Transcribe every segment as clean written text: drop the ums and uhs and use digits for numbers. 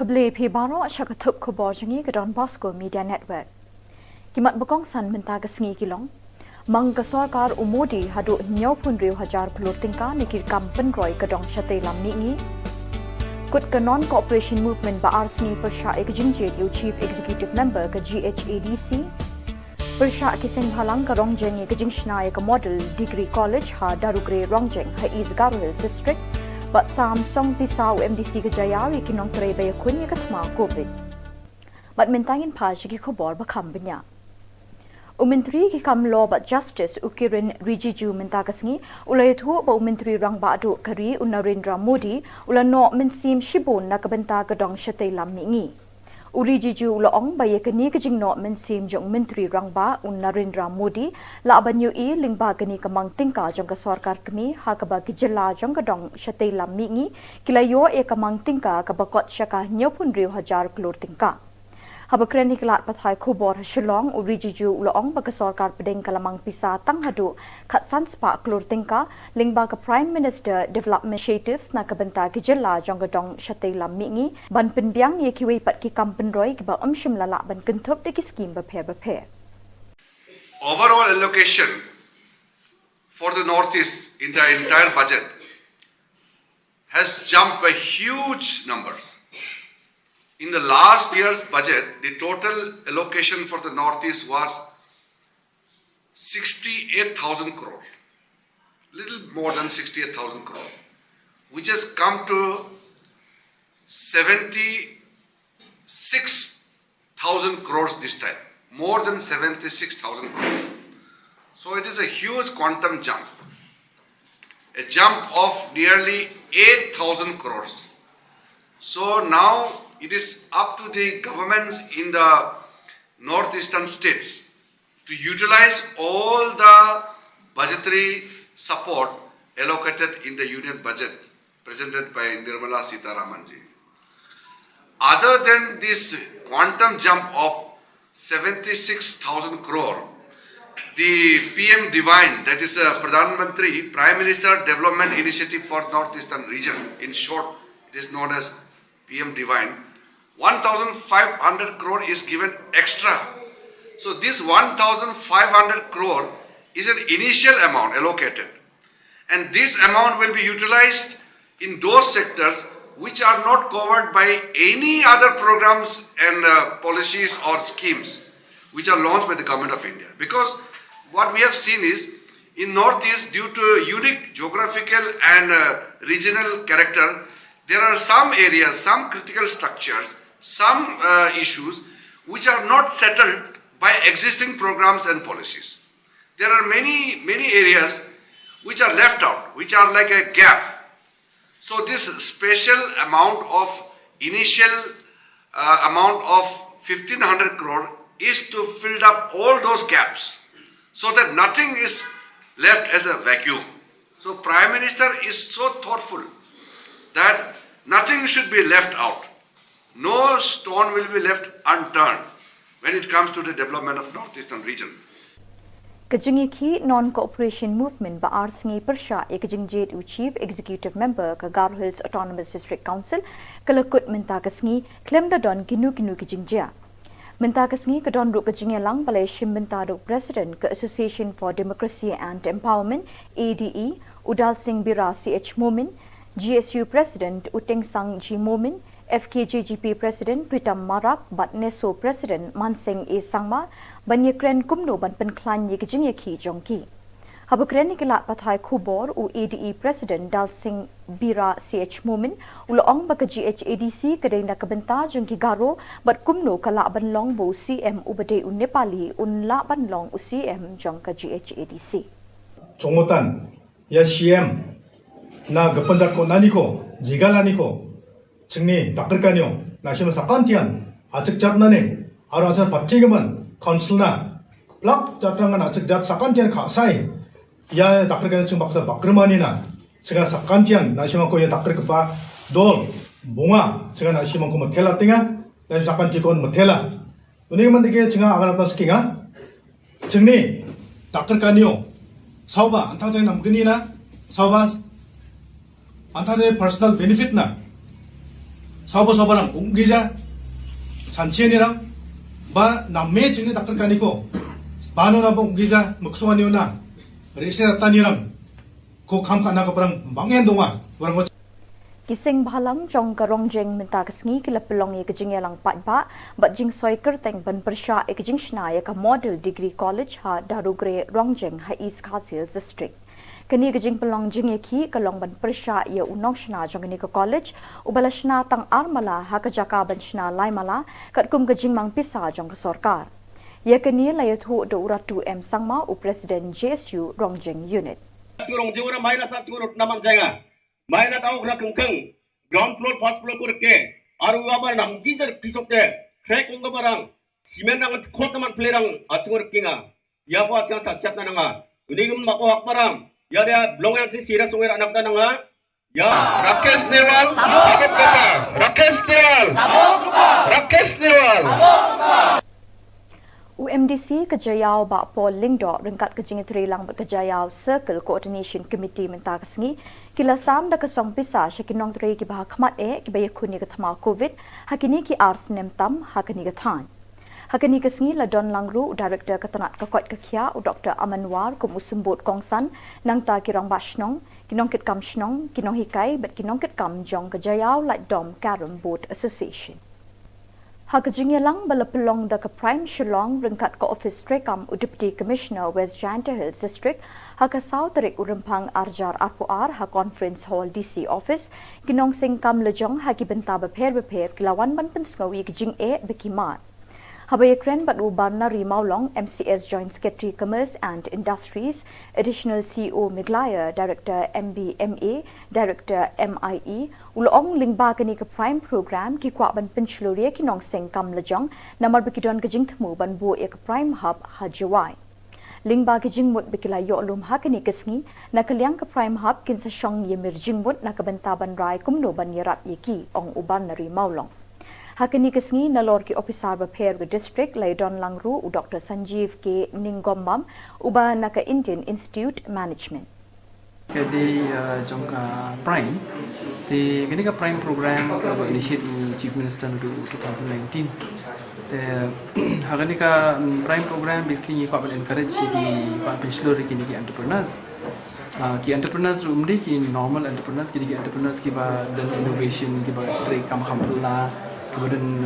Hable P. Baro Shakatuk Khubor Jangi Gadon Bosco Media Network. Kimat Bokong San Mentagas Ngikilong. Mang Kasorkar Umodi Hadu Nyopun Hajar Pulutingka Nikir Kampen Roy Gadong Shate Lamni. Kut ka non-cooperation movement ba arsni persha ekjingjet yu chief executive member ka GHADC. Persha kiseng halang ka rongjeng ekjingshna ka model degree college ha darugre rongjeng ha is Garo Hills district. But Sam Song Pisau MDC ka Jayawi kinong Trebe Kunya Katma COVID. But Mentangin Pajiki Khubor bakam binya. Umintri ki kam law but justice ukirin Rijiju Mentagasngi ulaytu ba umintri rang ba adu kari Narendra Modi ulano mensim shibun nakabenta kadong shate lammingi. Urijiju ulaong ba yakani kajing no mensim jong mentri rang ba Narendra Modi la abanyu I lingba gani kamang tingka jong ka sarkar kami hakaba ki jilla jong kadong shate lammingi kilayo e kamang tingka kabakot shaka nyopun riu hajar klor tingka. Habakren hiklat pathai Khubor Shillong Urijiju ulaong bagasarkar pedeng kalamang pisa tanghadu khatsan spa klur tingka lingba ka Prime Minister Development Initiatives na kabenta ki jilla jonggadong shate lammingi ban pinbiang ye kiwi pat ki kampen roy ki ba umshim lala ban kentup de ki scheme ba phe. Overall allocation for the Northeast in the entire budget has jumped by huge numbers. In the last year's budget, the total allocation for the Northeast was 68,000 crore, little more than 68,000 crore, which has come to 76,000 crores this time, more than 76,000 crores. So it is a huge quantum jump, a jump of nearly 8,000 crores. So now it is up to the governments in the northeastern states to utilize all the budgetary support allocated in the union budget presented by Nirmala Sitharamanji. Other than this quantum jump of 76,000 crore, the PM Divine, that is Pradhan Mantri, Prime Minister Development Initiative for Northeastern Region, in short it is known as PM Divine, 1,500 crore is given extra. So this 1,500 crore is an initial amount allocated. And this amount will be utilized in those sectors which are not covered by any other programs and policies or schemes which are launched by the Government of India. Because what we have seen is, in Northeast, due to unique geographical and regional character, there are some areas, some critical structures, some issues which are not settled by existing programs and policies. There are many areas which are left out, which are like a gap. So this special amount of initial amount of 1,500 crore is to fill up all those gaps so that nothing is left as a vacuum. So Prime Minister is so thoughtful that nothing should be left out. No stone will be left unturned when it comes to the development of Northeastern region. Kajingi ki non-cooperation movement ba arsingi persha ekajingjet u chief executive member ka Garo Hills Autonomous District Council kalakut mentagasngi klemda don ginu kajingja. Mentagasngi ka don ru kajingya lang balay shimbentado president ka Association for Democracy and Empowerment ADE Udal Singh Bira CH Momin, GSU President Uteng Sang G Momin, FKJGP President Pritam Marak, but NESO President Manseng A Sangma, Banyakren Kumno Ban Penklan Yekijingyaki Jongki. Habakren Nikilat Pathai Khubor u ADE President Dal Singh Bira CH Momin, Uloong Baka GHADC Kadeng Nakabenta Jongki Garo, but Kumno Kalaban Long Bo CM Ubade u Nepali Unlaban Long u CM Jongka GHADC. Jongotan, ya CM na gapanjat ko naniko, jigalaniko, 증리 닦을까요? 나시면 사건티안 아측잡나네 아로아서 밥지금은 컨슬나 블락 잡장은 아측잡 사건티안 가사이 야 닦을까요? 지금 박사 막그만이나 제가 사건티안 나시면 거기 닦을까 돌 몽아 제가 나시면 그 모텔라 땡아 나시 사건티건 모텔라 은행만 되게 제가 아가나다 스킹아 증리 닦을까요? 사오바 안타장에 남근이나 사오바 안타장에 퍼스널 베니핏나 사보사바랑 옹기자 산치엔이랑 바 남매 중에 닥터까니고 바노나 옹기자 먹소아니오나 레시라타니랑 고 감카나가 바랑 망엔 동안 바랑 Kising bahalang jong karong jeng minta kesengi kila pelong ye kejing yalang pat ba bat jing soi kerteng ban persya e kejing shna ya ka model degree college ha darugre rongjeng ha East Khasil district. Kani kejing pelong jing ye ki kalong ban persya ye unong shna jong ni ka college ubala shna tang armala ha ka jaka ban shna laimala kat kum kejing mang pisa jong ka sarkar. Ye kani layat hu do uratu M sangma u president JSU rongjeng unit. Rongjeng ora minus at turut naman janga. Mainat awak nak kengkeng, ground floor, first floor kurke, aru abar nam gizer pisok te, crack unga barang, simen nang kot man pelerang atungur kinga, ya buat yang tak chat nanga, unigum mako hak barang, ya dia belum yang si sira sungai anak nanga, ya. Rakesh Newal, sabuk kapa. Rakesh Newal, sabuk kapa. Rakesh Newal. UMDC Kejayau Bak Paul Lingdo rengkat kejing terilang berkejayau Circle Coordination Committee mentah kesengi kila sam da kesong pisa syakinong teri ki bah khmat ki bayek khuni kathama COVID hakini ki ars nemtam hakini kathan hakini kesengi la Don Langru Director Katanat Kakot Kakhya Dr. Amanwar kum usumbut kongsan nang ta kirong bashnong kinong kit kam shnong kinong hikai bet kinong kit kam jong kejayau like Dom Carom Boat Association. Hakajing yalang balapelong da ka Prime Shillong rengkat ka Office Trekam Deputy Commissioner West Janta Hills District haka South Tarik Urimpang Arjar Arpuar ha Conference Hall DC Office kinong sing kam lejong haki benta beper kilawan ban pensngawi kajing bekimat. Habay kren bat uban na Rimaulong MCS Joint Secretary Commerce and Industries, Additional CEO Meghalaya, Director MBMA, Director MIE, ulong lingba kani ka Prime Program ki kwa ban penchluria kinong seng kam lejong namar bekidon kajing temu ban bu ka Prime Hub hajawai. Lingba kajing mut bekila yo lum hakani kesngi na kalyang ka Prime Hub kinsa syong yemir jingmut na kabenta ban rai kumno ban yarat yeki ong uban na Rimaulong. Hakini kesngi nalor ki officer beper ke district lai Don Langru u Dr. Sanjeev K. Ningombam uba naka Indian Institute Management. Di jongka Prime, di kini ka Prime program initiate Chief Minister untuk 2019. Hakini ka Prime program basically kau encourage di pencelur kini ki entrepreneurs. Ki entrepreneurs rumdi ki normal entrepreneurs ki entrepreneurs ki ba dan innovation ki ba trik kam la kemudian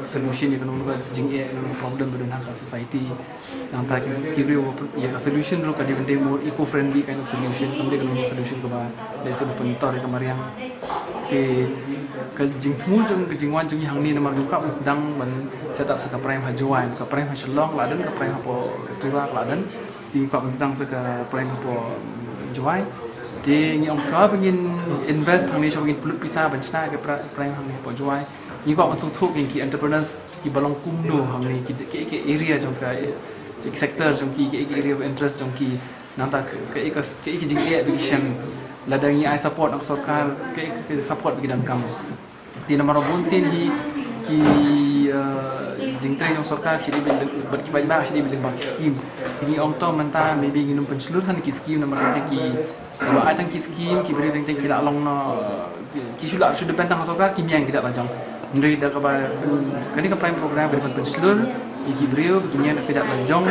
solution yang menunggu jingye problem berdua hak society yang tak kiri ya solution ro kadi benda more eco friendly kind of solution kemudian kalau solution ke ba dari sebab pentor yang kemarin ke jing temu ke jingwan jing yang ni nama duka sedang men set up seka prime hajuan ke prime Shillong ladan ke prime po tua ladan di kau sedang seka prime po juai di ni om shua ingin invest hang ni shua ingin pelut pisah bencana ke prime hang ni po juai ni kau masuk thuk ki entrepreneurs ki balong kumno hang ni ki area jong ka sector jong ki area of interest jong ki nanta ke jing education ladang ai support ak sarkar ke support bagi dan kam di nomor bonsin hi ki jing trai jong sarkar ki berkibai ba ki bilang bak scheme ini om to menta maybe nginum penceluruhan ki scheme nomor ki kalau ada ki scheme ki beri teng ki la long no ki sudah pentang sarkar ki miang ki jat rajang Ndri dah kabar kini ke Prime program beri pencelur iki beliau begini nak kejap lanjong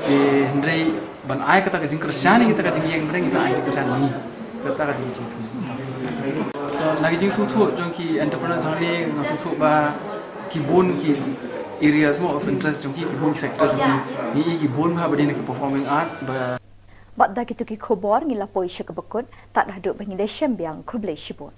di Ndri ban ai kata kejing kerjaan kita kejing yang beri kita ai kerjaan ni kata kejing tu lagi jing sutu jongki entrepreneur sangli ngasutu ba kibun ki areas more of interest jongki kibun sector jongki ni kibun ba beri nak performing arts ba Bat da kitu ki khobor ngila poi syakabakut tak dah duk bangin desem biang khublai shibot